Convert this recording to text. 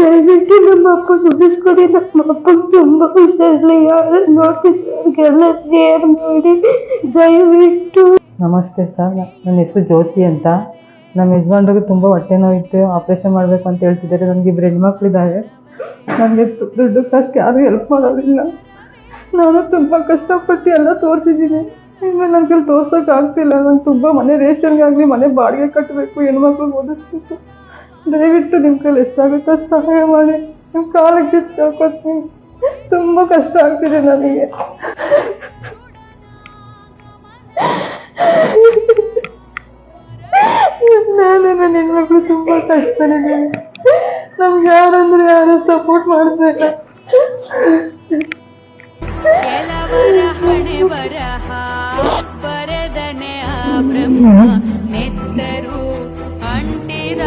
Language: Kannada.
ದಯವಿಟ್ಟು ನಮ್ಮ ಅಪ್ಪ ಮುಗಿಸ್ಕೊಡಿ. ನಮ್ಮ ಅಪ್ಪಗೆ ತುಂಬ ಹುಷಾರಿಲ್ಲ. ಯಾರು ನೋಡ್ತಿದ್ದವ್ರಿಗೆಲ್ಲ ಶೇರ್ ಮಾಡಿ ದಯವಿಟ್ಟು. ನಮಸ್ತೆ ಸರ್, ನನ್ನ ಹೆಸರು ಜ್ಯೋತಿ ಅಂತ. ನಮ್ಮ ಯಜಮಾನ್ರಿಗೆ ತುಂಬ ಹೊಟ್ಟೆ ನೋವಿತ್ತು, ಆಪ್ರೇಷನ್ ಮಾಡಬೇಕು ಅಂತ ಹೇಳ್ತಿದ್ದಾರೆ. ನನಗೆ 2 ಹೆಣ್ಮಕ್ಳಿದ್ದಾರೆ. ನನಗೆ ದುಡ್ಡು ಕಷ್ಟ ಯಾರು ಹೆಲ್ಪ್ ಮಾಡೋದಿಲ್ಲ. ನಾನು ತುಂಬ ಕಷ್ಟಪಟ್ಟು ಎಲ್ಲ ತೋರಿಸಿದ್ದೀನಿ. ಇನ್ನು ನನಗೆ ತೋರ್ಸೋಕ್ಕಾಗ್ತಿಲ್ಲ. ನಂಗೆ ತುಂಬ ಮನೆ ರೇಷನ್ಗಾಗಲಿ ಮನೆ ಬಾಡಿಗೆ ಕಟ್ಟಬೇಕು, ಹೆಣ್ಮಕ್ಳು ಓದಿಸ್ಬೇಕು. ದಯವಿಟ್ಟು ನಿಮ್ಮ ಕೈಲಿ ಎಷ್ಟಾಗುತ್ತೋ ಸಹಾಯ ಮಾಡಿ. ನಿಮ್ಮ ಕಾಲಕ್ಕೆ ಕೇಳ್ಕೊತೀನಿ. ತುಂಬ ಕಷ್ಟ ಆಗ್ತಿದೆ ನನಗೆ. ನಾನು ನನ್ನ ಹೆಣ್ಮಕ್ಳು ತುಂಬ ಕಷ್ಟನಿದ್ದೀನಿ. ನಮ್ಗೆ ಯಾರು ಸಪೋರ್ಟ್ ಮಾಡ್ತಿಲ್ಲ. ಕೆಲವರ ಹಣೆ ಬರಹ ಬರೆದನೆ ಆ ಬ್ರಹ್ಮ ನೆತ್ತರು ಅಂಟಿದ